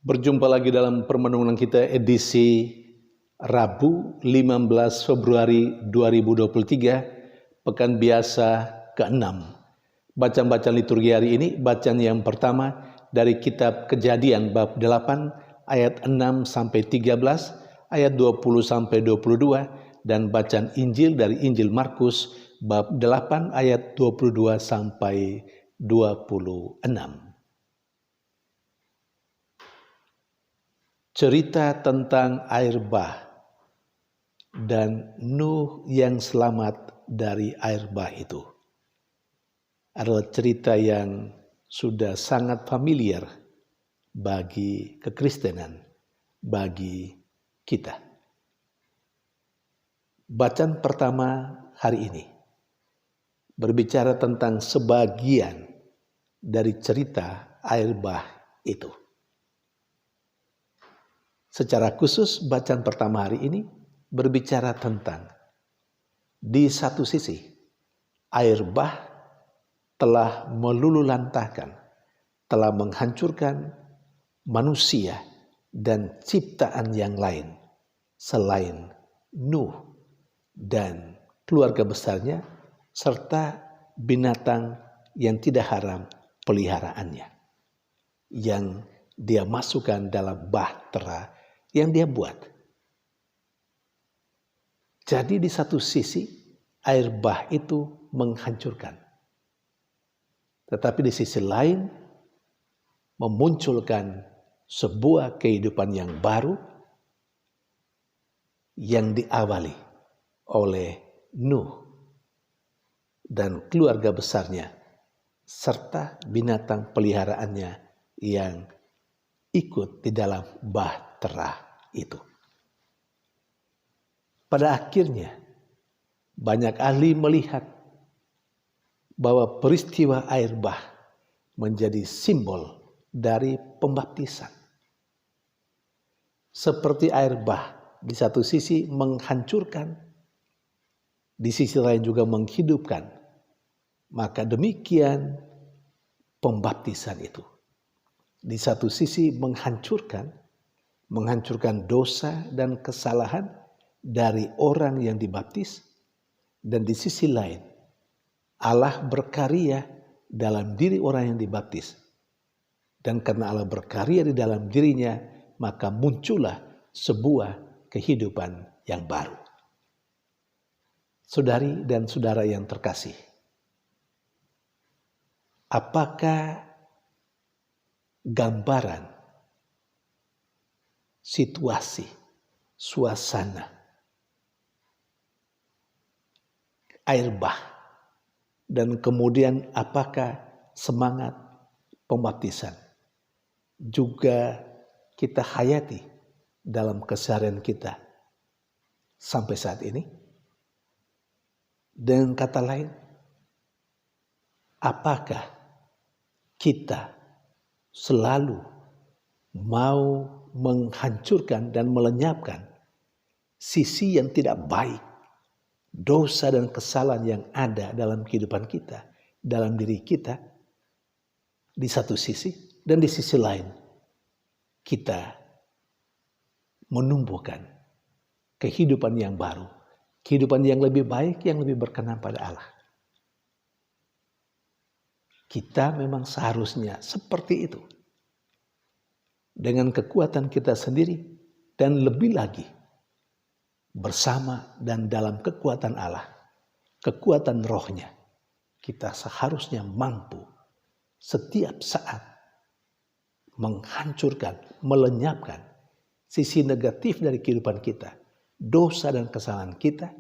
Berjumpa lagi dalam permenungan kita edisi Rabu 15 Februari 2023, Pekan Biasa ke-6. Bacaan-bacaan liturgi hari ini, bacaan yang pertama dari kitab Kejadian bab 8 ayat 6 sampai 13, ayat 20 sampai 22, dan bacaan Injil dari Injil Markus bab 8 ayat 22 sampai 26. Cerita tentang air bah dan Nuh yang selamat dari air bah itu adalah cerita yang sudah sangat familiar bagi kekristenan, bagi kita. Bacaan pertama hari ini berbicara tentang sebagian dari cerita air bah itu. Secara khusus bacaan pertama hari ini berbicara tentang di satu sisi air bah telah melululantahkan, telah menghancurkan manusia dan ciptaan yang lain selain Nuh dan keluarga besarnya serta binatang yang tidak haram peliharaannya yang dia masukkan dalam bahtera yang dia buat. Jadi di satu sisi air bah itu menghancurkan. Tetapi di sisi lain memunculkan sebuah kehidupan yang baru yang diawali oleh Nuh dan keluarga besarnya serta binatang peliharaannya yang ikut di dalam bahtera itu. Pada akhirnya banyak ahli melihat bahwa peristiwa air bah menjadi simbol dari pembaptisan. Seperti air bah di satu sisi menghancurkan, di sisi lain juga menghidupkan. Maka demikian pembaptisan itu. Di satu sisi menghancurkan dosa dan kesalahan dari orang yang dibaptis, dan di sisi lain Allah berkarya dalam diri orang yang dibaptis, dan karena Allah berkarya di dalam dirinya maka muncullah sebuah kehidupan yang baru. Saudari dan saudara yang terkasih, apakah gambaran, situasi, suasana air bah dan kemudian apakah semangat pembaptisan juga kita hayati dalam keseharian kita sampai saat ini? Dengan kata lain, apakah kita selalu mau menghancurkan dan melenyapkan sisi yang tidak baik, dosa dan kesalahan yang ada dalam kehidupan kita, dalam diri kita di satu sisi, dan di sisi lain kita menumbuhkan kehidupan yang baru, kehidupan yang lebih baik, yang lebih berkenan pada Allah. Kita memang seharusnya seperti itu. Dengan kekuatan kita sendiri dan lebih lagi bersama dan dalam kekuatan Allah, kekuatan rohnya, kita seharusnya mampu setiap saat menghancurkan, melenyapkan sisi negatif dari kehidupan kita, dosa dan kesalahan kita,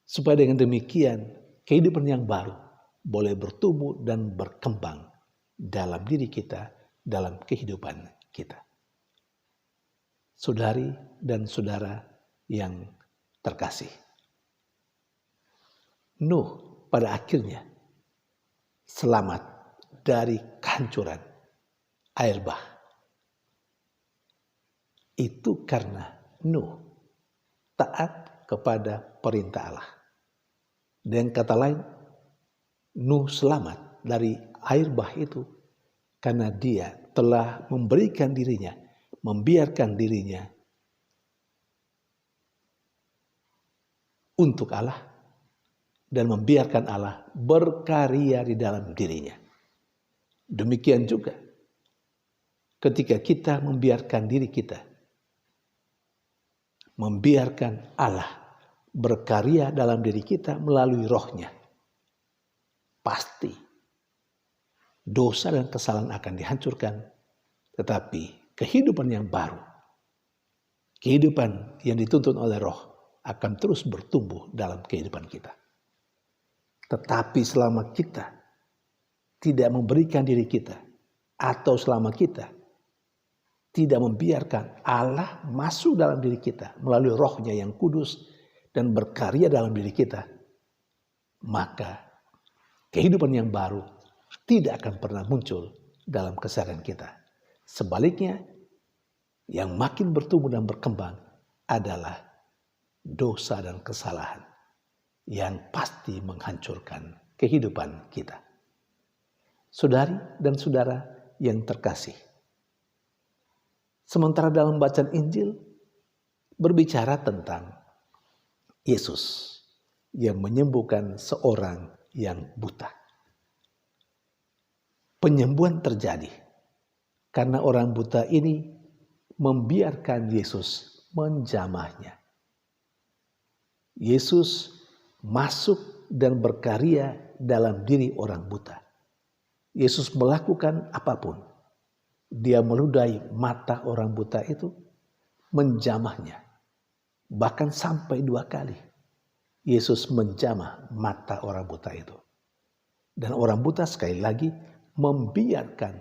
supaya dengan demikian kehidupan yang baru boleh bertumbuh dan berkembang dalam diri kita, dalam kehidupan kita. Saudari dan saudara yang terkasih, Nuh pada akhirnya selamat dari kehancuran air bah. Itu karena Nuh taat kepada perintah Allah. Dengan kata lain, Nuh selamat dari air bah itu karena dia telah memberikan dirinya, membiarkan dirinya untuk Allah dan membiarkan Allah berkarya di dalam dirinya. Demikian juga ketika kita membiarkan diri kita, membiarkan Allah berkarya dalam diri kita melalui rohnya, pasti dosa dan kesalahan akan dihancurkan, tetapi kehidupan yang baru, kehidupan yang dituntun oleh roh akan terus bertumbuh dalam kehidupan kita. Tetapi selama kita tidak memberikan diri kita, atau selama kita tidak membiarkan Allah masuk dalam diri kita melalui rohnya yang kudus dan berkarya dalam diri kita, maka kehidupan yang baru tidak akan pernah muncul dalam keseharian kita. Sebaliknya, yang makin bertumbuh dan berkembang adalah dosa dan kesalahan yang pasti menghancurkan kehidupan kita. Saudari dan saudara yang terkasih, sementara dalam bacaan Injil berbicara tentang Yesus yang menyembuhkan seorang yang buta. Penyembuhan terjadi karena orang buta ini membiarkan Yesus menjamahnya. Yesus masuk dan berkarya dalam diri orang buta. Yesus melakukan apapun. Dia meludahi mata orang buta itu, menjamahnya. Bahkan sampai 2 kali Yesus menjamah mata orang buta itu. Dan orang buta sekali lagi membiarkan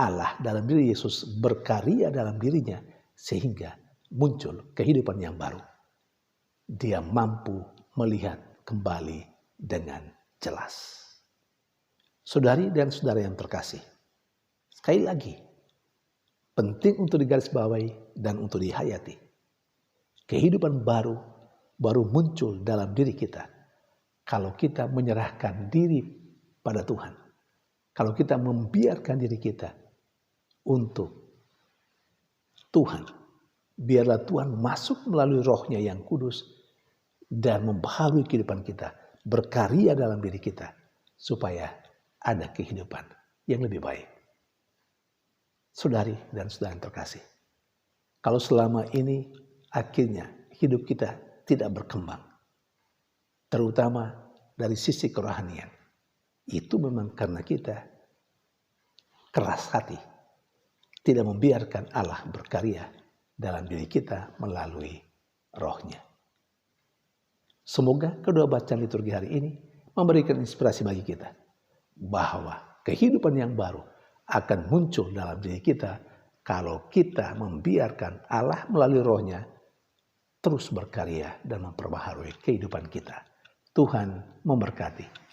Allah dalam diri Yesus berkarya dalam dirinya sehingga muncul kehidupan yang baru. Dia mampu melihat kembali dengan jelas. Saudari dan saudara yang terkasih, sekali lagi penting untuk digarisbawahi dan untuk dihayati. Kehidupan baru muncul dalam diri kita kalau kita menyerahkan diri pada Tuhan. Kalau kita membiarkan diri kita untuk Tuhan, biarlah Tuhan masuk melalui rohnya yang kudus dan membaharui kehidupan kita, berkarya dalam diri kita, supaya ada kehidupan yang lebih baik. Saudari dan saudara yang terkasih, kalau selama ini akhirnya hidup kita tidak berkembang, terutama dari sisi kerohanian, itu memang karena kita keras hati, tidak membiarkan Allah berkarya dalam diri kita melalui rohnya. Semoga kedua bacaan liturgi hari ini memberikan inspirasi bagi kita bahwa kehidupan yang baru akan muncul dalam diri kita kalau kita membiarkan Allah melalui rohnya terus berkarya dan memperbaharui kehidupan kita. Tuhan memberkati.